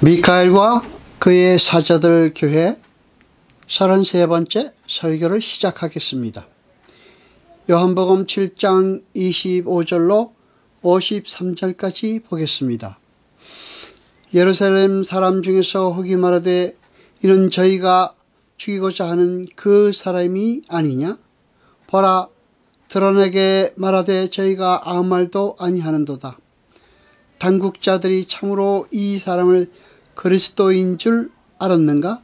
미카엘과 그의 사자들 교회 33번째 설교를 시작하겠습니다. 요한복음 7장 25절로 53절까지 보겠습니다. 예루살렘 사람 중에서 혹이 말하되 이는 저희가 죽이고자 하는 그 사람이 아니냐? 보라, 드러내게 말하되 저희가 아무 말도 아니하는도다. 당국자들이 참으로 이 사람을 그리스도인 줄 알았는가?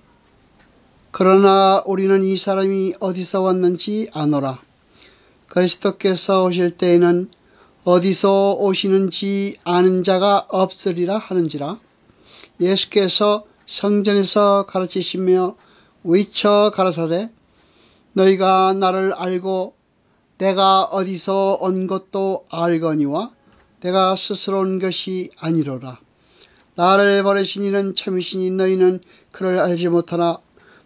그러나 우리는 이 사람이 어디서 왔는지 아노라. 그리스도께서 오실 때에는 어디서 오시는지 아는 자가 없으리라 하는지라. 예수께서 성전에서 가르치시며 위쳐 가라사대 너희가 나를 알고 내가 어디서 온 것도 알거니와 내가 스스로 온 것이 아니로라. 나를 보내신 이는 참이시니 너희는 그를 알지 못하나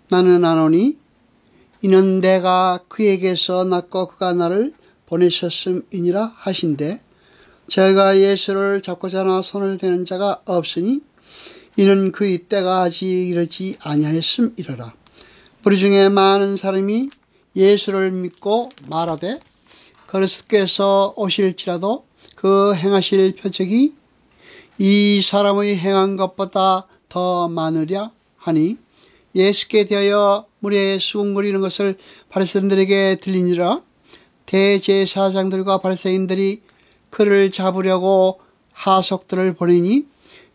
나는 아노니 이는 내가 그에게서 났고 그가 나를 보내셨음이니라 하신대 저희가 예수를 잡고자 하나 손을 대는 자가 없으니 이는 그의 때가 아직 이르지 아니하였음이러라. 우리 중에 많은 사람이 예수를 믿고 말하되 그리스도께서 오실지라도 그 행하실 표적이 이 사람의 행한 것보다 더 많으랴 하니 예수께 대하여 무리에 수군거리는 것을 바리새인들에게 들리니라. 대제사장들과 바리새인들이 그를 잡으려고 하석들을 보내니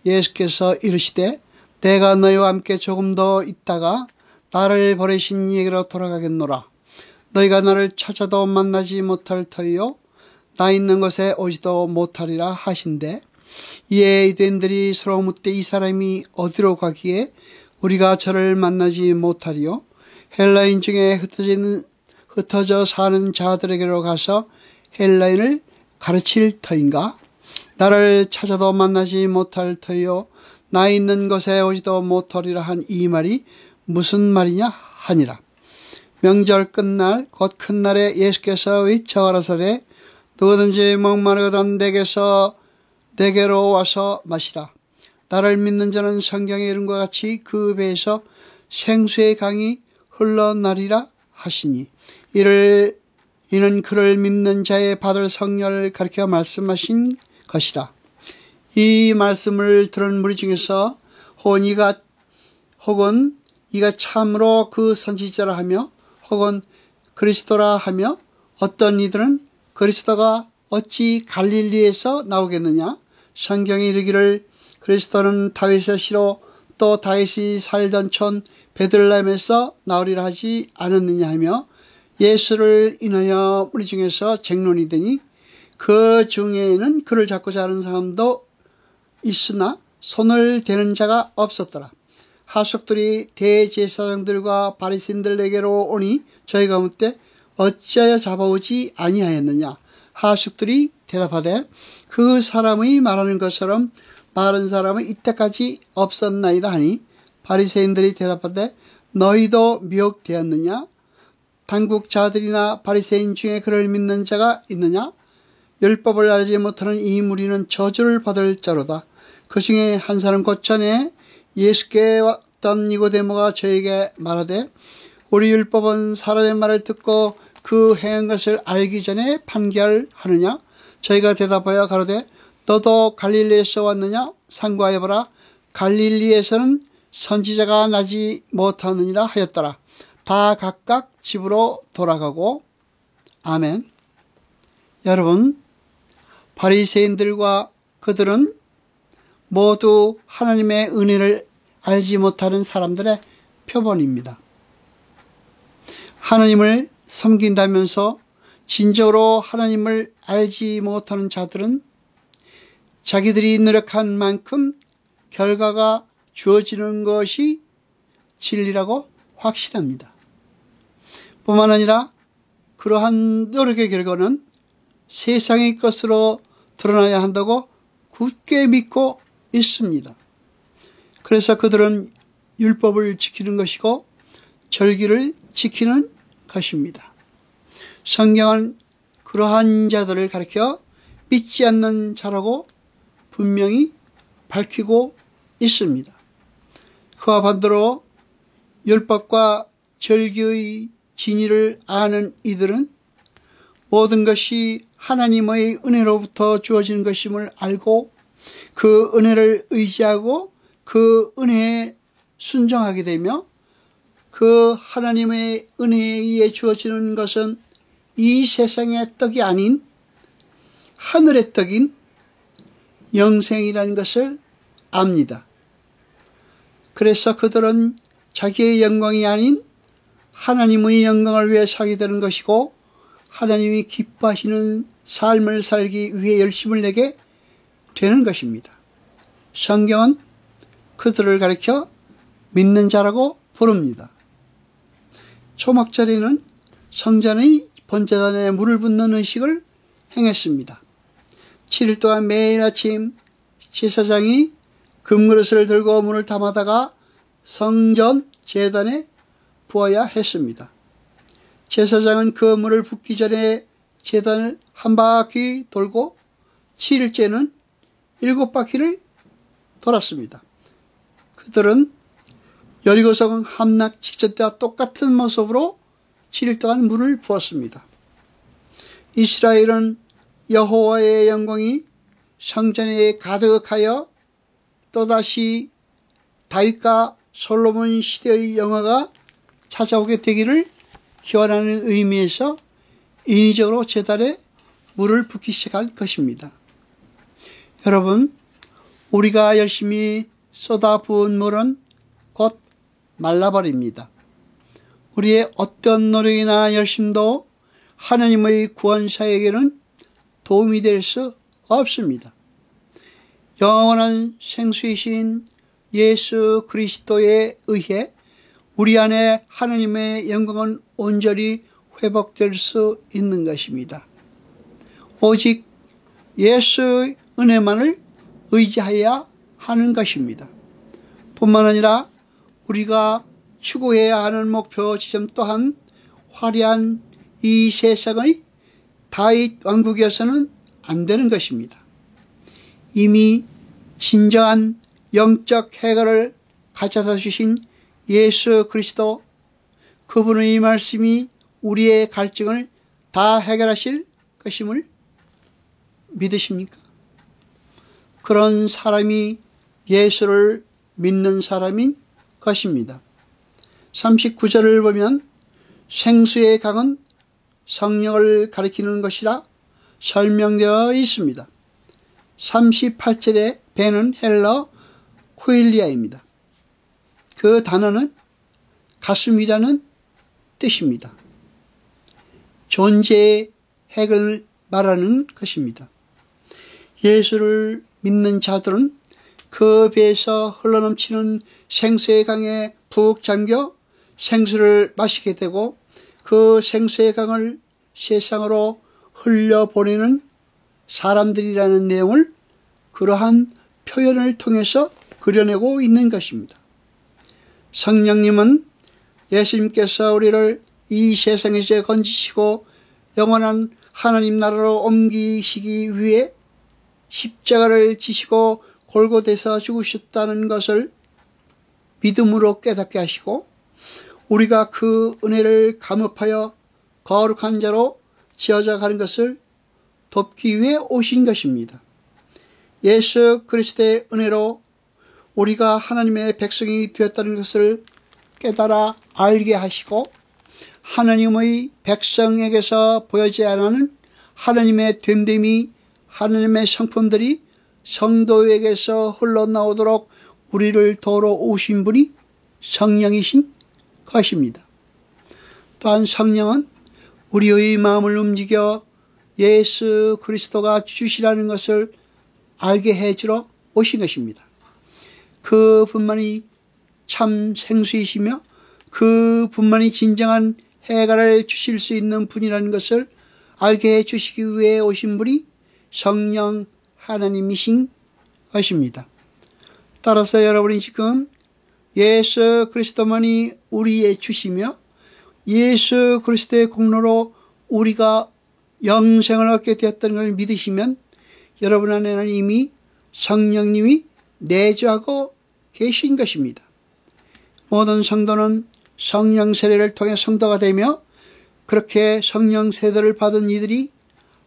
예수께서 이르시되 내가 너희와 함께 조금 더 있다가 나를 보내신 이에게로 돌아가겠노라. 너희가 나를 찾아도 만나지 못할 터이요 나 있는 곳에 오지도 못하리라 하신대 이에 유대인들이 서로 묻되 이 사람이 어디로 가기에 우리가 저를 만나지 못하리요? 헬라인 중에 흩어져 사는 자들에게로 가서 헬라인을 가르칠 터인가? 나를 찾아도 만나지 못할 터이요 나 있는 곳에 오지도 못하리라 한 이 말이 무슨 말이냐 하니라. 명절 끝날 곧 큰 날에 예수께서 위쳐 가라사대 누구든지 목마르거든 내게로 와서 마시라. 나를 믿는 자는 성경에 이른 것과 같이 그 배에서 생수의 강이 흘러나리라 하시니 이는 그를 믿는 자의 받을 성령을 가리켜 말씀하신 것이라. 이 말씀을 들은 무리 중에서 혹은 이가 참으로 그 선지자라 하며 혹은 그리스도라 하며 어떤 이들은 그리스도가 어찌 갈릴리에서 나오겠느냐? 성경에 이르기를 그리스도는 다윗의 씨로 또 다윗이 살던 촌 베들레헴에서 나오리라 하지 않았느냐 하며 예수를 인하여 우리 중에서 쟁론이 되니 그 중에는 그를 잡고자 하는 사람도 있으나 손을 대는 자가 없었더라. 하석들이 대제사장들과 바리새인들에게로 오니 저희가 묻되 어찌하여 잡아오지 아니하였느냐? 하석들이 대답하되 그 사람의 말하는 것처럼 마른 사람은 이때까지 없었나이다 하니 바리새인들이 대답하되 너희도 미혹되었느냐? 당국자들이나 바리새인 중에 그를 믿는 자가 있느냐? 율법을 알지 못하는 이 무리는 저주를 받을 자로다. 그 중에 한 사람 곧 전에 예수께 왔던 니고데모가 저에게 말하되 우리 율법은 사람의 말을 듣고 그 행한 것을 알기 전에 판결하느냐? 저희가 대답하여 가로되 너도 갈릴리에서 왔느냐? 상고하여보라. 갈릴리에서는 선지자가 나지 못하느니라 하였더라. 다 각각 집으로 돌아가고 아멘. 여러분, 바리새인들과 그들은 모두 하나님의 은혜를 알지 못하는 사람들의 표본입니다. 하나님을 섬긴다면서 진정으로 하나님을 알지 못하는 자들은 자기들이 노력한 만큼 결과가 주어지는 것이 진리라고 확신합니다. 뿐만 아니라 그러한 노력의 결과는 세상의 것으로 드러나야 한다고 굳게 믿고 있습니다. 그래서 그들은 율법을 지키는 것이고 절기를 지키는 것입니다. 성경은 그러한 자들을 가리켜 믿지 않는 자라고 분명히 밝히고 있습니다. 그와 반대로 율법과 절기의 진리를 아는 이들은 모든 것이 하나님의 은혜로부터 주어지는 것임을 알고 그 은혜를 의지하고 그 은혜에 순종하게 되며 그 하나님의 은혜에 의해 주어지는 것은 이 세상의 떡이 아닌 하늘의 떡인 영생이라는 것을 압니다. 그래서 그들은 자기의 영광이 아닌 하나님의 영광을 위해 살게 되는 것이고 하나님이 기뻐하시는 삶을 살기 위해 열심을 내게 되는 것입니다. 성경은 그들을 가리켜 믿는 자라고 부릅니다. 초막절에는 성전의 번제단에 물을 붓는 의식을 행했습니다. 7일 동안 매일 아침 제사장이 금그릇을 들고 물을 담아다가 성전 제단에 부어야 했습니다. 제사장은 그 물을 붓기 전에 제단을 한 바퀴 돌고 7일째는 7바퀴를 돌았습니다. 그들은 여리고성 함락 직전 때와 똑같은 모습으로 7일 동안 물을 부었습니다. 이스라엘은 여호와의 영광이 성전에 가득하여 또다시 다윗과 솔로몬 시대의 영화가 찾아오게 되기를 기원하는 의미에서 인위적으로 제단에 물을 붓기 시작한 것입니다. 여러분, 우리가 열심히 쏟아부은 물은 곧 말라버립니다. 우리의 어떤 노력이나 열심도 하나님의 구원사에게는 도움이 될 수 없습니다. 영원한 생수이신 예수 그리스도에 의해 우리 안에 하나님의 영광은 온전히 회복될 수 있는 것입니다. 오직 예수의 은혜만을 의지해야 하는 것입니다. 뿐만 아니라 우리가 추구해야 하는 목표 지점 또한 화려한 이 세상의 다윗 왕국이어서는 안 되는 것입니다. 이미 진정한 영적 해결을 가져다 주신 예수 그리스도, 그분의 말씀이 우리의 갈증을 다 해결하실 것임을 믿으십니까? 그런 사람이 예수를 믿는 사람인 것입니다. 39절을 보면 생수의 강은 성령을 가리키는 것이라 설명되어 있습니다. 38절의 배는 헬러 코일리아입니다. 그 단어는 가슴이라는 뜻입니다. 존재의 핵을 말하는 것입니다. 예수를 믿는 자들은 그 배에서 흘러넘치는 생수의 강에 푹 잠겨 생수를 마시게 되고 그 생수의 강을 세상으로 흘려보내는 사람들이라는 내용을 그러한 표현을 통해서 그려내고 있는 것입니다. 성령님은 예수님께서 우리를 이 세상에서 건지시고 영원한 하나님 나라로 옮기시기 위해 십자가를 지시고 골고다에서 죽으셨다는 것을 믿음으로 깨닫게 하시고 우리가 그 은혜를 감업하여 거룩한 자로 지어져 가는 것을 돕기 위해 오신 것입니다. 예수 그리스도의 은혜로 우리가 하나님의 백성이 되었다는 것을 깨달아 알게 하시고 하나님의 백성에게서 보여지지 않는 하나님의 됨됨이, 하나님의 성품들이 성도에게서 흘러나오도록 우리를 도우러 오신 분이 성령이신 것입니다. 또한 성령은 우리의 마음을 움직여 예수 그리스도가 주시라는 것을 알게 해주러 오신 것입니다. 그분만이 참 생수이시며 그분만이 진정한 해결을 주실 수 있는 분이라는 것을 알게 해주시기 위해 오신 분이 성령 하나님이신 것입니다. 따라서 여러분이 지금 예수 그리스도만이 우리의 주시며 예수 그리스도의 공로로 우리가 영생을 얻게 되었다는 걸 믿으시면 여러분 안에는 이미 성령님이 내주하고 계신 것입니다. 모든 성도는 성령 세례를 통해 성도가 되며 그렇게 성령 세례를 받은 이들이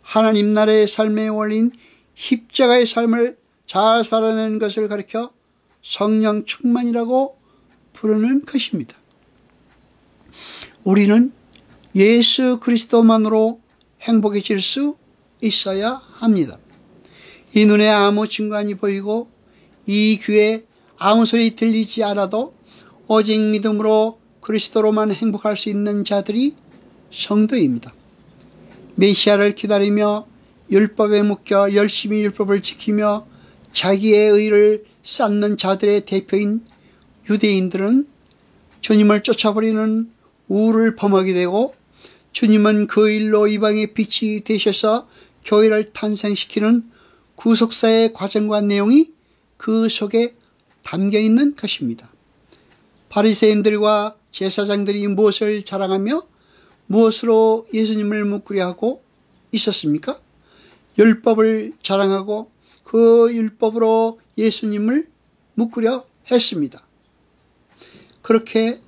하나님 나라의 삶의 원리인 십자가의 삶을 잘 살아내는 것을 가리켜 성령 충만이라고 부르는 것입니다. 우리는 예수 그리스도만으로 행복해질 수 있어야 합니다. 이 눈에 아무 증거가 보이고 이 귀에 아무 소리 들리지 않아도 오직 믿음으로 그리스도로만 행복할 수 있는 자들이 성도입니다. 메시아를 기다리며 율법에 묶여 열심히 율법을 지키며 자기의 의를 쌓는 자들의 대표인 유대인들은 주님을 쫓아버리는 우를 범하게 되고, 주님은 그 일로 이방의 빛이 되셔서 교회를 탄생시키는 구속사의 과정과 내용이 그 속에 담겨 있는 것입니다. 바리새인들과 제사장들이 무엇을 자랑하며 무엇으로 예수님을 묶으려 하고 있었습니까? 율법을 자랑하고 그 율법으로 예수님을 묶으려 했습니다. 그렇게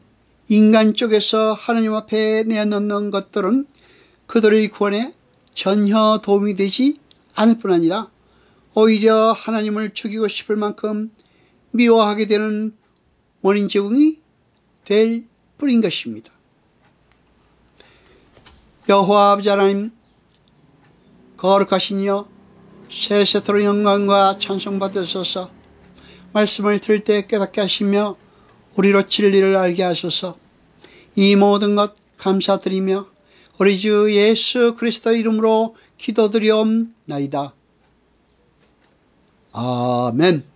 인간 쪽에서 하나님 앞에 내놓는 것들은 그들의 구원에 전혀 도움이 되지 않을 뿐 아니라 오히려 하나님을 죽이고 싶을 만큼 미워하게 되는 원인 제공이 될 뿐인 것입니다. 여호와 아버지 하나님, 거룩하신 이여, 세세토록 영광과 찬송 받으소서. 말씀을 들을 때 깨닫게 하시며 우리로 진리를 알게 하소서. 이 모든 것 감사드리며 우리 주 예수 그리스도 이름으로 기도드리옵나이다. 아멘.